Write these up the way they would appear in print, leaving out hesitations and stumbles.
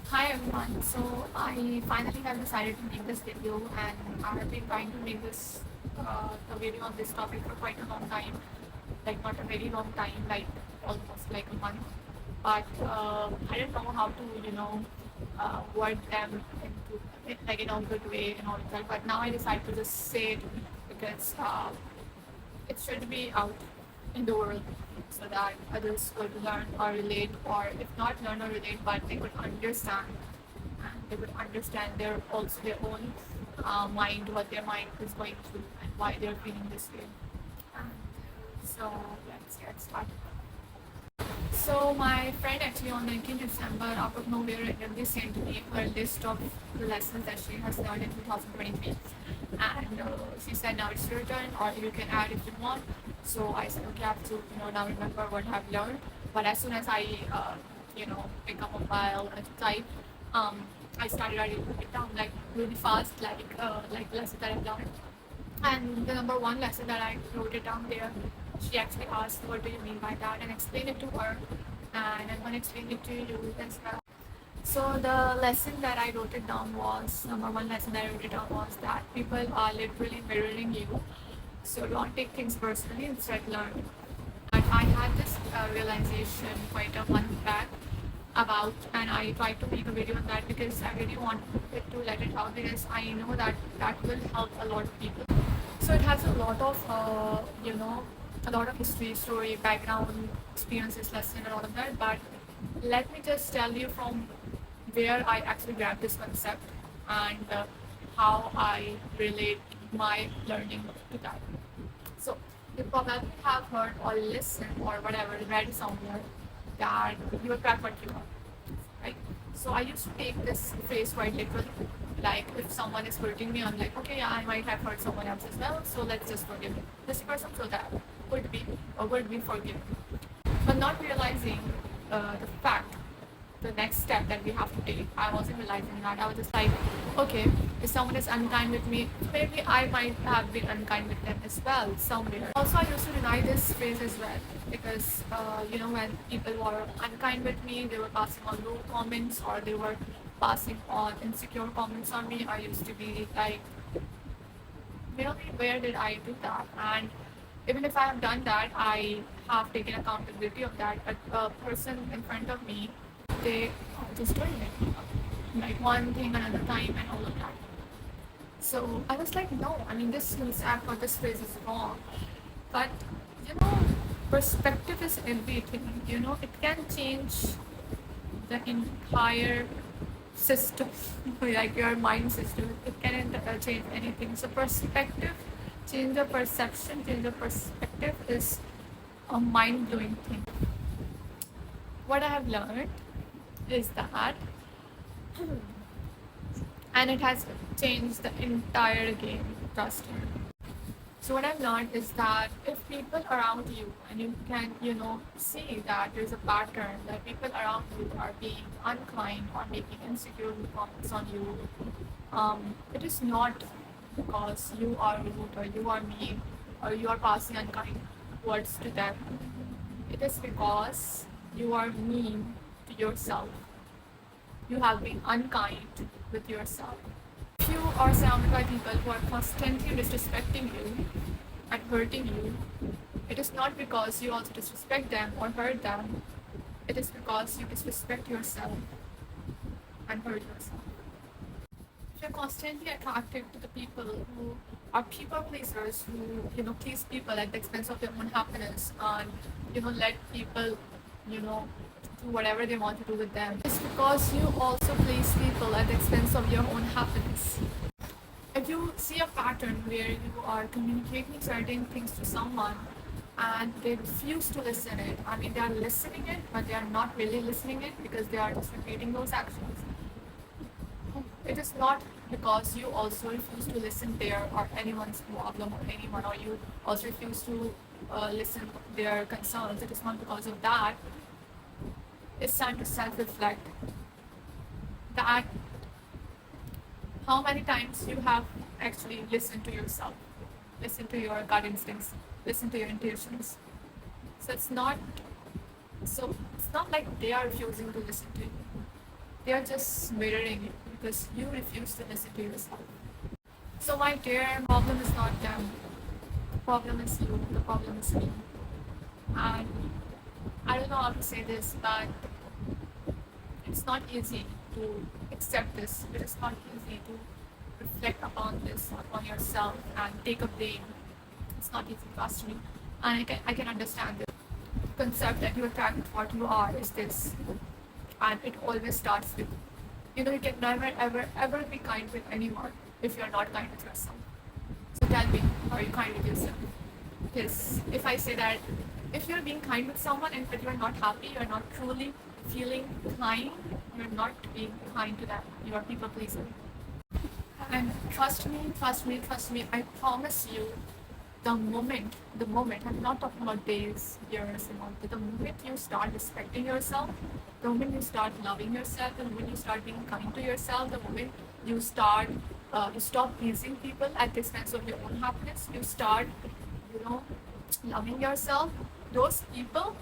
Hi everyone. So I finally have decided to make this video, and I have been trying to make this a video on this topic for quite a long time. Like not a very long time, like almost like a month. But I didn't know how to word them into like in a good way and all of that. But now I decided to just say it because it should be out in the world so that others could learn or relate, or if not learn or relate, but they could understand, and they would understand their also their own mind, what their mind is going through and why they're feeling this way. And so let's get started. So my friend actually on 19th December out of nowhere randomly sent me her list of the lessons that she has learned in 2023, and she said now it's your turn, or you can add if you want. So I said okay, I have to now remember what I've learned. But as soon as I pick up a file and type, I started writing it down like really fast, like the lesson that I've learned. And the number one lesson that I wrote it down there, she actually asked, "What do you mean by that?" and explained it to her. And I'm going to explain it to you as well. So the lesson that I wrote it down was number one lesson that I wrote it down was that people are literally mirroring you. So don't take things personally, instead learn. But I had this realization quite a month back about, and I tried to make a video on that because I really wanted to let it out because I know that that will help a lot of people. So it has a lot of a lot of history, story, background, experiences, lesson, and all of that. But let me just tell you from where I actually grabbed this concept, and how I relate my learning to that. So you probably have heard or listened or whatever, read somewhere that you attract what you are, right? So I used to take this phrase quite literally. Like if someone is hurting me, I'm like, okay, yeah, I might have hurt someone else as well, so let's just forgive this person so that would be forgiven. But not realizing the fact, the next step that we have to take. I wasn't realizing that. I was just like, okay, if someone is unkind with me, maybe I might have been unkind with them as well somewhere. Also, I used to deny this phrase as well because, when people were unkind with me, they were passing on rude comments or they were passing on insecure comments on me. I used to be like, really, where did I do that? And even if I have done that, I have taken accountability of that. But a person in front of me, they are just doing it like one thing another time and all of that. So I was like, no, I mean this act or this phrase is wrong. But you know, perspective is everything. It can change the entire system, like your mind system. It can change anything. So perspective, change the perception, change the perspective is a mind blowing thing. What I have learned is that, and it has changed the entire game. Trust me. So what I've learned is that if people around you, and you can, see that there's a pattern that people around you are being unkind or making insecure comments on you, it is not because you are rude or you are mean or you are passing unkind words to them. It is because you are mean to yourself. You have been unkind with yourself. If you are surrounded by people who are constantly disrespecting you and hurting you, it is not because you also disrespect them or hurt them. It is because you disrespect yourself and hurt yourself. If you're constantly attracted to the people who are people pleasers, who please people at the expense of their own happiness, and let people do whatever they want to do with them, it's because you also please people at the expense of your own happiness. If you see a pattern where you are communicating certain things to someone and they refuse to listen it, I mean they are listening it but they are not really listening it because they are just repeating those actions. It is not because you also refuse to listen their or anyone's problem or anyone, or you also refuse to listen their concerns. It is not because of that. It's time to self-reflect that how many times you have actually listened to yourself, listen to your gut instincts, listen to your intuitions. So it's not like they are refusing to listen to you. They are just mirroring you because you refuse to listen to yourself. So my dear, problem is not them. The problem is you. The problem is me. And I don't know how to say this, but it's not easy to accept this. It is not easy to reflect upon this, upon yourself, and take a blame. It's not easy, trust me. And I can understand the concept that you attract what you are is this. And it always starts with, you can never, ever be kind with anyone if you're not kind with yourself. So tell me, are you kind with yourself? Because if I say that if you're being kind with someone and but you're not happy, you're not truly feeling kind, you're not being kind to them. You are people pleaser. And trust me, I promise you, the moment, I'm not talking about days, years, and all, but the moment you start respecting yourself, the moment you start loving yourself, the moment you start being kind to yourself, the moment you stop pleasing people at the expense of your own happiness, you start, you know, loving yourself, those people,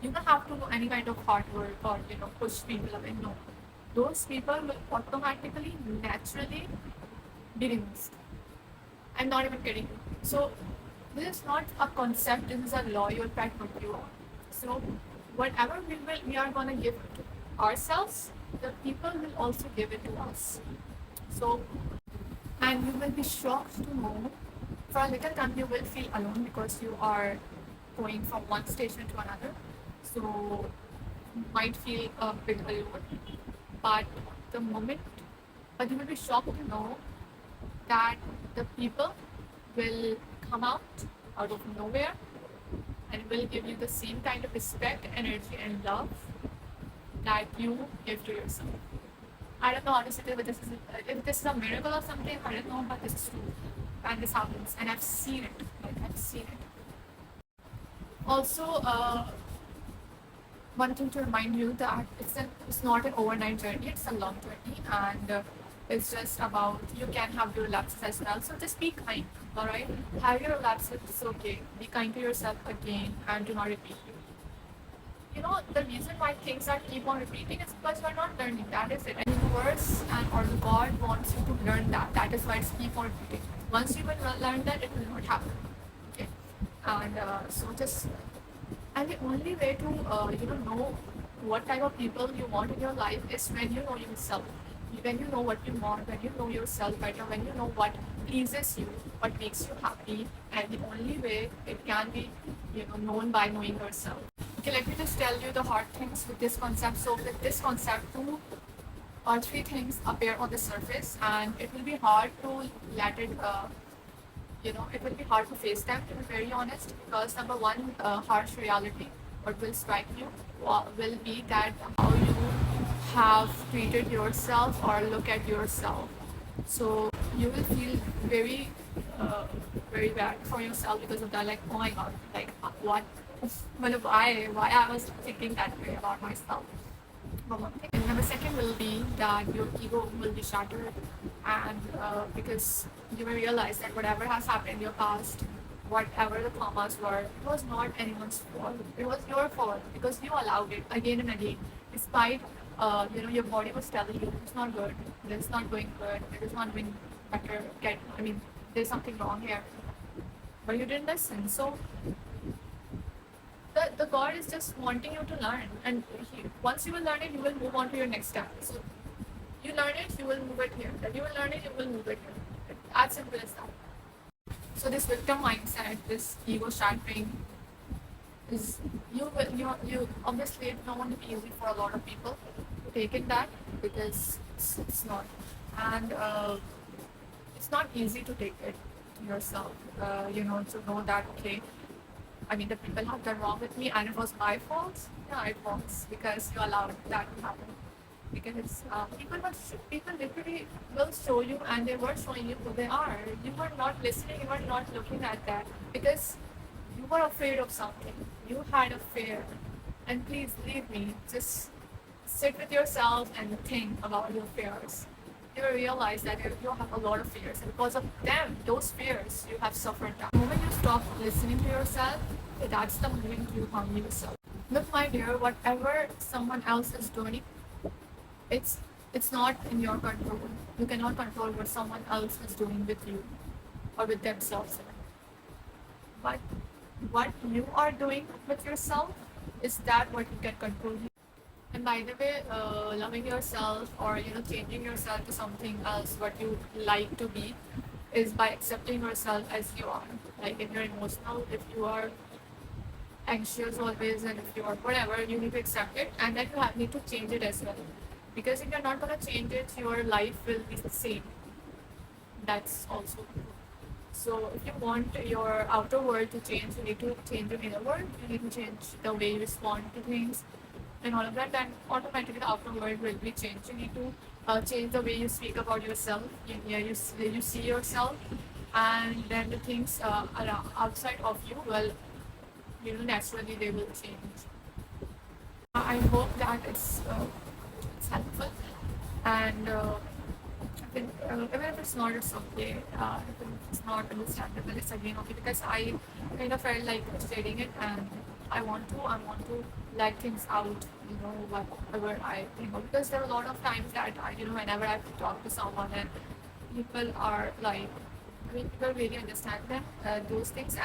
you don't have to do any kind of hard work or, push people away. No. Those people will automatically, naturally be removed. I'm not even kidding you. So this is not a concept, this is a law you attract what you are. So whatever we are gonna give to ourselves, the people will also give it to us. So, and you will be shocked to know for a little time you will feel alone because you are going from one station to another. So you might feel a bit alone. But the moment, but you will be shocked to know that the people will come out of nowhere and will give you the same kind of respect, energy, and love that you give to yourself. I don't know how to say it, but if this is a miracle or something, I don't know, but this is true. And this happens. And I've seen it. Like, I've seen it. Also, one thing to remind you that it's not an overnight journey, it's a long journey. And it's just about, you can have your relapses as well. So just be kind, alright? Have your relapses, it's okay. Be kind to yourself again and do not repeat it. The reason why things are keep on repeating is because you're not learning. That is it. And the universe or the God wants you to learn that. That is why it's keep on repeating. Once you will learn that, it will not happen. Okay. And and the only way to know what type of people you want in your life is when you know yourself. When you know what you want, when you know yourself better, when you know what pleases you, what makes you happy, and the only way it can be, known by knowing yourself. Okay, let me just tell you the hard things with this concept. So with this concept, 2 or 3 things appear on the surface, and it will be hard to let it. It will be hard to face them, to be very honest, because number one, harsh reality, what will strike you will be that how you have treated yourself or look at yourself. So you will feel very, very bad for yourself because of that. Like, oh my god, like what? Well, why I was thinking that way about myself. Number one thing. And number second will be that your ego will be shattered, and because you will realize that whatever has happened in your past, whatever the traumas were, it was not anyone's fault. It was your fault because you allowed it again and again, despite your body was telling you it's not good, it's not going good, it is not doing better. There's something wrong here, but you didn't listen. So the God is just wanting you to learn, and once you will learn it, you will move on to your next step. So you learn it, you will move it here. Then you will learn it, you will move it here. As simple as that. So this victim mindset, this ego shattering, is you obviously it's not going to be easy for a lot of people to take it that, because it's not, and it's not easy to take it to yourself. To know that, okay, the people have done wrong with me and it was my fault. Yeah, it was because you allowed that to happen. Because people literally will show you, and they were showing you who they are. You were not listening, you were not looking at that because you were afraid of something. You had a fear. And please believe me, just sit with yourself and think about your fears. You will realize that you have a lot of fears, and because of them, those fears, you have suffered that. The moment you stop listening to yourself, that's the moment you harm yourself. Look, my dear, whatever someone else is doing, it's it's not in your control. You cannot control what someone else is doing with you or with themselves. But what you are doing with yourself is that what you can control. And by the way, loving yourself or changing yourself to something else what you like to be is by accepting yourself as you are. Like if you're emotional, if you are anxious always, and if you are whatever, you need to accept it, and then need to change it as well. Because if you're not gonna change it, your life will be the same. That's also true. So if you want your outer world to change, you need to change your inner world. You need to change the way you respond to things and all of that. Then automatically the outer world will be changed. You need to change the way you speak about yourself. You see yourself, and then the things outside of you will, naturally they will change. I hope that it's helpful, and even if it's not, it's okay. If it's not understandable, it's again okay, because I kind of felt like stating it, and I want to let things out, whatever I think of, because there are a lot of times that whenever I talk to someone and people are like, people really understand them, those things,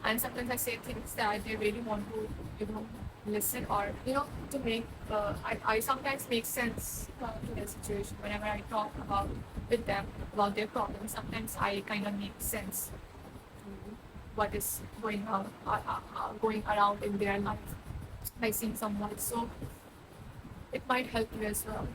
and sometimes I say things that they really want to, listen, or to make. I sometimes make sense to their situation whenever I talk about with them about their problems. Sometimes I kind of make sense to what is going around in their life by seeing someone. So it might help you as well.